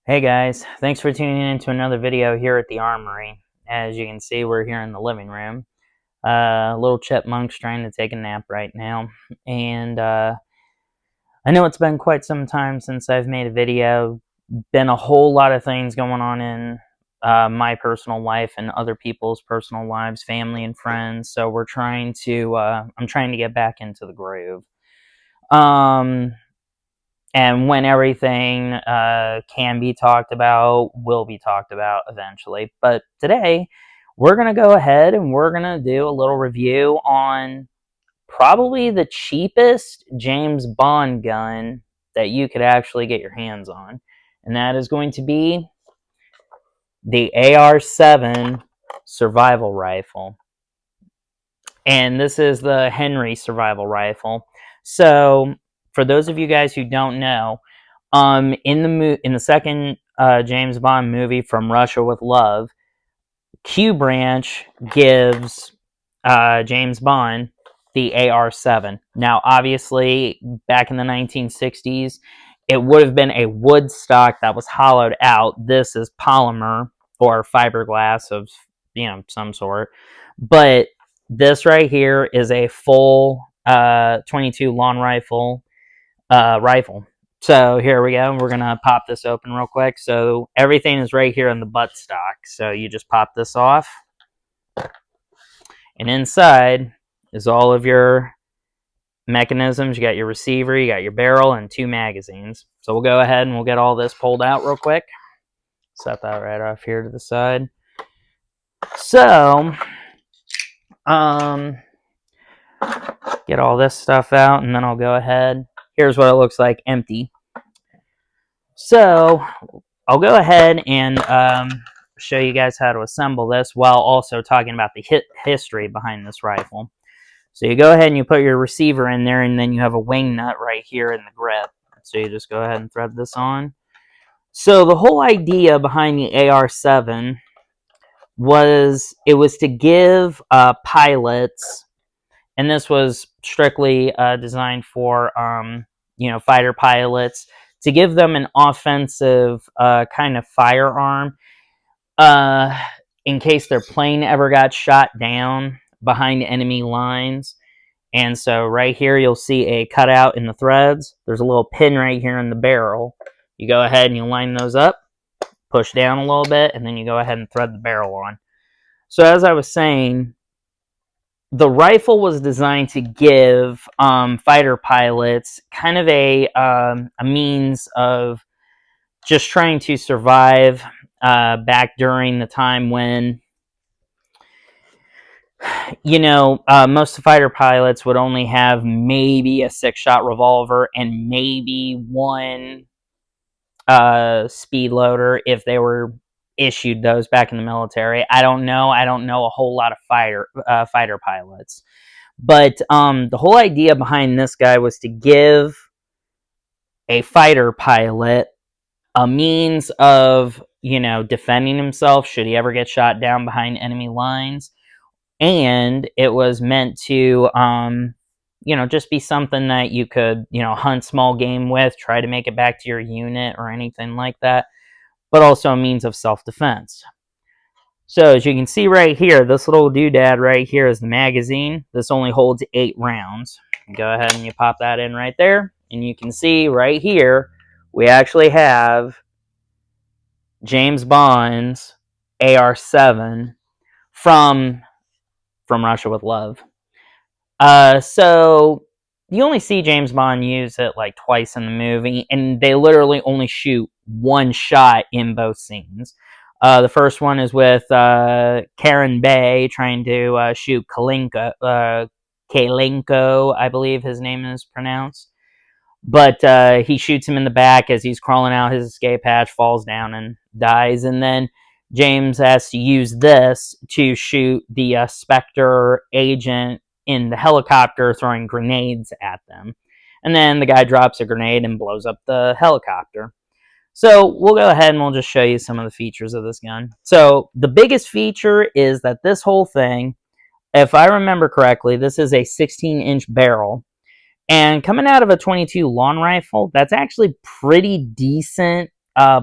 Hey guys, thanks for tuning in to another video here at the Armory. As you can see, we're here in the living room. Little chipmunk's trying to take a nap right now. And I know it's been quite some time since I've made a video. Been a whole lot of things going on in my personal life and other people's personal lives, family and friends. So I'm trying to get back into the groove. And when everything can be talked about, will be talked about eventually. But today, we're going to go ahead and we're going to do a little review on probably the cheapest James Bond gun that you could actually get your hands on. And that is going to be the AR-7 survival rifle. And this is the Henry survival rifle. So, for those of you guys who don't know, in the second James Bond movie, From Russia with Love, Q Branch gives James Bond the AR-7. Now, obviously, back in the 1960s, it would have been a wood stock that was hollowed out. This is polymer or fiberglass of some sort, but this right here is a full 22 long rifle. So here we go. We're gonna pop this open real quick. So everything is right here in the buttstock. So you just pop this off, and inside is all of your mechanisms. You got your receiver, you got your barrel, and 2 magazines. So we'll go ahead and we'll get all this pulled out real quick. Set that right off here to the side. So, get all this stuff out, and then I'll go ahead. Here's what it looks like empty. So I'll go ahead and show you guys how to assemble this while also talking about the history behind this rifle. So you go ahead and you put your receiver in there, and then you have a wing nut right here in the grip. So you just go ahead and thread this on. So the whole idea behind the AR-7 was to give pilots, and this was strictly designed for fighter pilots, to give them an offensive kind of firearm in case their plane ever got shot down behind enemy lines. And so right here you'll see a cutout in the threads. There's a little pin right here in the barrel. You go ahead and you line those up, push down a little bit, and then you go ahead and thread the barrel on. So as I was saying, the rifle was designed to give fighter pilots kind of a means of just trying to survive back during the time when, most fighter pilots would only have maybe a 6-shot revolver and maybe one speed loader if they were issued those back in the military. I don't know a whole lot of fighter pilots, but the whole idea behind this guy was to give a fighter pilot a means of defending himself should he ever get shot down behind enemy lines. And it was meant to just be something that you could hunt small game with, try to make it back to your unit or anything like that, but also a means of self-defense. So as you can see right here, this little doodad right here is the magazine. This only holds 8 rounds. Go ahead and you pop that in right there, and you can see right here we actually have James Bond's AR-7 from Russia with Love. So you only see James Bond use it like twice in the movie, and they literally only shoot 1 shot in both scenes. The first one is with Karen Bay trying to shoot Kalenko, I believe his name is pronounced. But he shoots him in the back as he's crawling out his escape hatch, falls down and dies. And then James has to use this to shoot the Spectre agent in the helicopter throwing grenades at them. And then the guy drops a grenade and blows up the helicopter. So we'll go ahead and we'll just show you some of the features of this gun. So the biggest feature is that this whole thing, if I remember correctly, this is a 16-inch barrel. And coming out of a 22 long rifle, that's actually pretty decent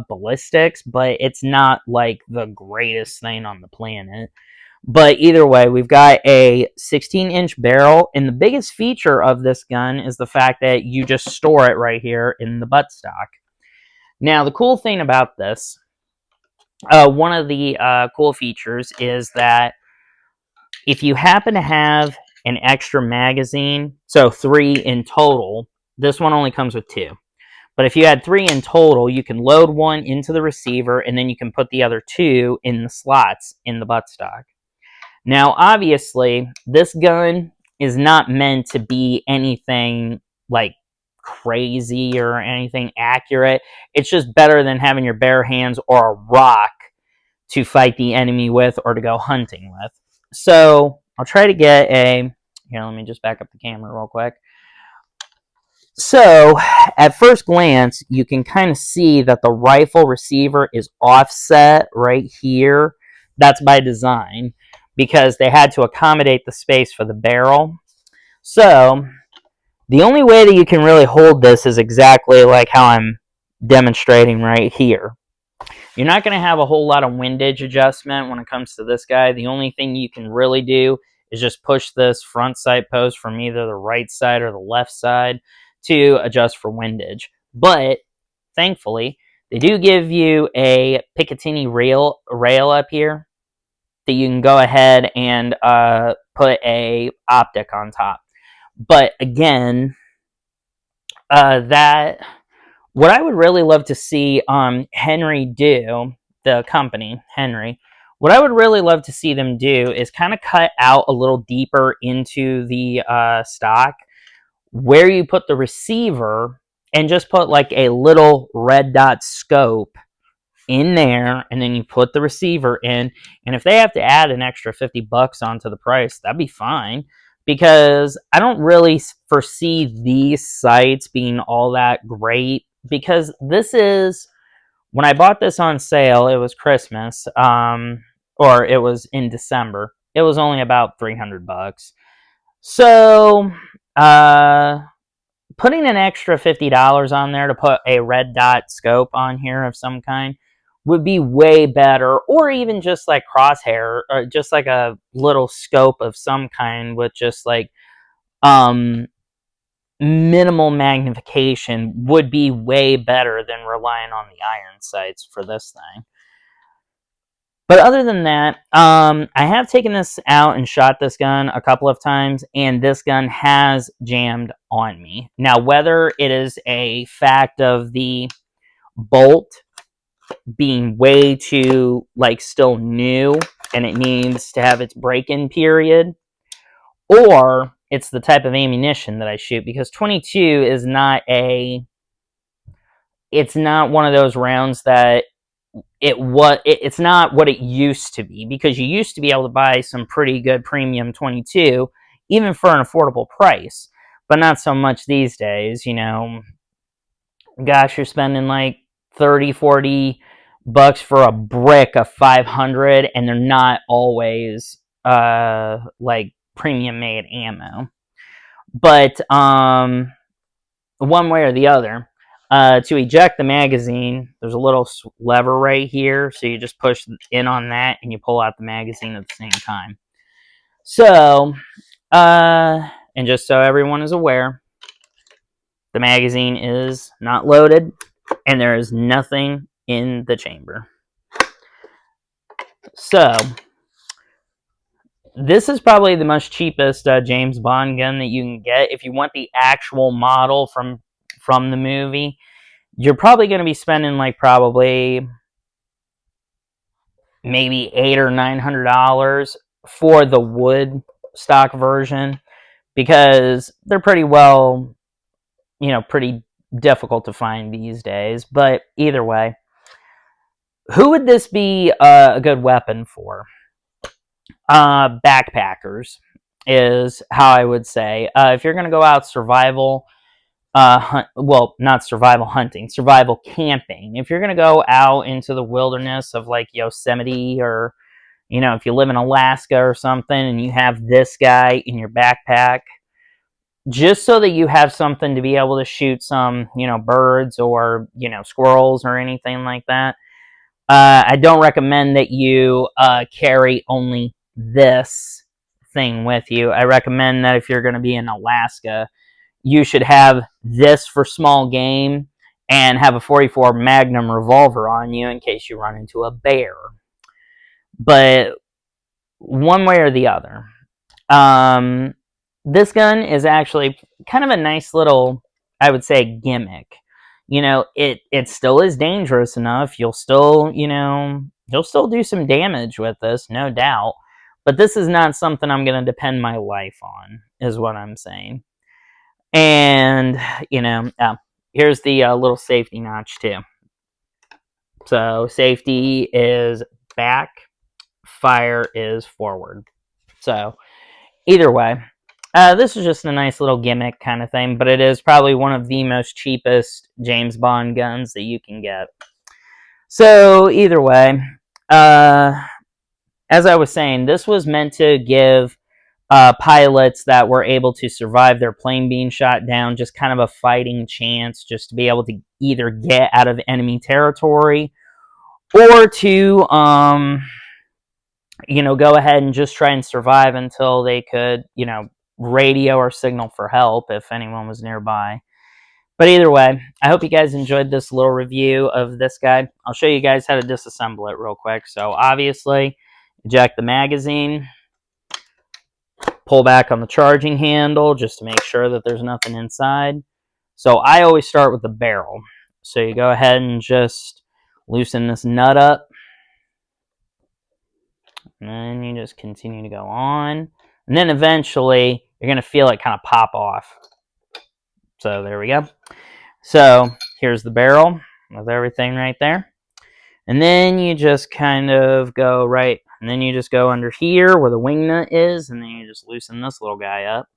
ballistics, but it's not like the greatest thing on the planet. But either way, we've got a 16-inch barrel, and the biggest feature of this gun is the fact that you just store it right here in the buttstock. Now, the cool thing about this, one of the cool features is that if you happen to have an extra magazine, so 3 in total, this one only comes with 2. But if you had 3 in total, you can load one into the receiver, and then you can put the other 2 in the slots in the buttstock. Now, obviously, this gun is not meant to be anything like crazy or anything accurate. It's just better than having your bare hands or a rock to fight the enemy with or to go hunting with. So I'll try to get a... Here, let me just back up the camera real quick. So, at first glance, you can kind of see that the rifle receiver is offset right here. That's by design, because they had to accommodate the space for the barrel. So, the only way that you can really hold this is exactly like how I'm demonstrating right here. You're not going to have a whole lot of windage adjustment when it comes to this guy. The only thing you can really do is just push this front sight post from either the right side or the left side to adjust for windage. But, thankfully, they do give you a Picatinny rail up here that you can go ahead and put a optic on top. But again, what I would really love to see Henry do, the company, Henry, what I would really love to see them do is kind of cut out a little deeper into the stock where you put the receiver and just put like a little red dot scope in there, and then you put the receiver in, and if they have to add an extra $50 onto the price, that'd be fine, because I don't really foresee these sights being all that great, because this is, when I bought this on sale, it was Christmas, or it was in December, it was only about $300. So, putting an extra $50 on there to put a red dot scope on here of some kind would be way better, or even just like crosshair, or just like a little scope of some kind with just like minimal magnification would be way better than relying on the iron sights for this thing. But other than that, I have taken this out and shot this gun a couple of times, and this gun has jammed on me. Now, whether it is a fact of the bolt being way too, like, still new, and it needs to have its break-in period, or it's the type of ammunition that I shoot, because 22 is not it's not one of those rounds that it's not what it used to be, because you used to be able to buy some pretty good premium 22 even for an affordable price, but not so much these days. You know, gosh, you're spending like $30-40 for a brick of 500, and they're not always like premium made ammo. But one way or the other, to eject the magazine, there's a little lever right here, so you just push in on that and you pull out the magazine at the same time. So, and just so everyone is aware, the magazine is not loaded and there is nothing in the chamber. So, this is probably the most cheapest James Bond gun that you can get. If you want the actual model from the movie, you're probably going to be spending like probably maybe $800 or $900 for the wood stock version, because they're pretty well, you know, pretty difficult to find these days. But either way, who would this be a good weapon for? Backpackers is how I would say. If you're going to go out survival, well, not survival hunting, survival camping. If you're going to go out into the wilderness of like Yosemite, or, you know, if you live in Alaska or something and you have this guy in your backpack, just so that you have something to be able to shoot some, birds or, squirrels or anything like that. I don't recommend that you carry only this thing with you. I recommend that if you're going to be in Alaska, you should have this for small game and have a 44 Magnum revolver on you in case you run into a bear. But one way or the other. This gun is actually kind of a nice little, I would say, gimmick. It still is dangerous enough. You'll still do some damage with this, no doubt. But this is not something I'm going to depend my life on, is what I'm saying. And, here's the little safety notch, too. So, safety is back, fire is forward. So, either way, this is just a nice little gimmick kind of thing, but it is probably one of the most cheapest James Bond guns that you can get. So, either way, as I was saying, this was meant to give pilots that were able to survive their plane being shot down just kind of a fighting chance, just to be able to either get out of enemy territory or to go ahead and just try and survive until they could, radio or signal for help if anyone was nearby. But either way, I hope you guys enjoyed this little review of this guy. I'll show you guys how to disassemble it real quick. So obviously, eject the magazine, pull back on the charging handle just to make sure that there's nothing inside. So I always start with the barrel. So you go ahead and just loosen this nut up. And then you just continue to go on. And then eventually, you're going to feel it kind of pop off. So there we go. So here's the barrel with everything right there. And then you just kind of go right. And then you just go under here where the wing nut is. And then you just loosen this little guy up.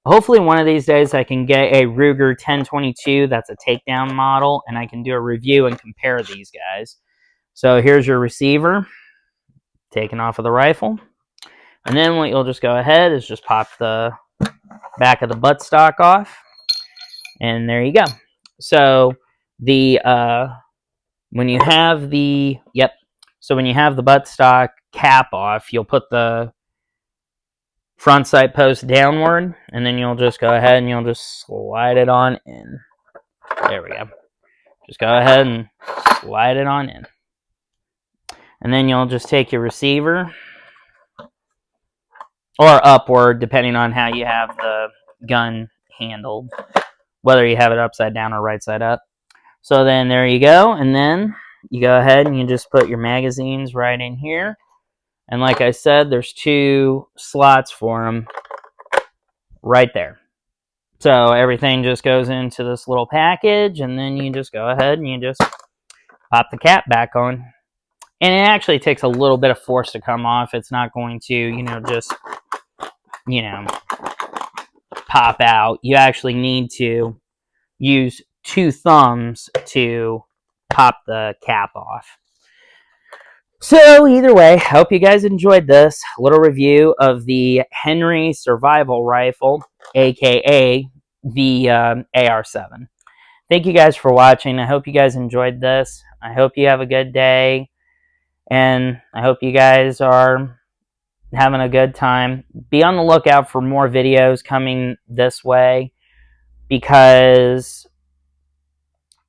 Hopefully one of these days I can get a Ruger 1022. That's a takedown model. And I can do a review and compare these guys. So here's your receiver, taken off of the rifle. And then what you'll just go ahead is just pop the back of the buttstock off. And there you go. So the when you have the buttstock cap off, you'll put the front sight post downward, and then you'll just go ahead and you'll just slide it on in. There we go. Just go ahead and slide it on in. And then you'll just take your receiver, or upward, depending on how you have the gun handled, whether you have it upside down or right side up. So then there you go, and then you go ahead and you just put your magazines right in here. And like I said, there's 2 slots for them right there. So everything just goes into this little package, and then you just go ahead and you just pop the cap back on. And it actually takes a little bit of force to come off. It's not going to, just, pop out. You actually need to use 2 thumbs to pop the cap off. So either way, I hope you guys enjoyed this little review of the Henry Survival Rifle, aka the AR-7. Thank you guys for watching. I hope you guys enjoyed this. I hope you have a good day. And I hope you guys are having a good time. Be on the lookout for more videos coming this way, because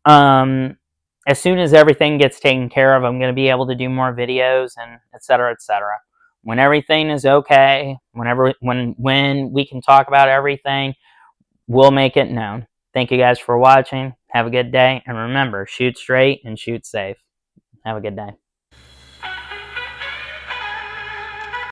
as soon as everything gets taken care of, I'm going to be able to do more videos and etc. etc. When everything is okay, when we can talk about everything, we'll make it known. Thank you guys for watching. Have a good day, and remember, shoot straight and shoot safe. Have a good day.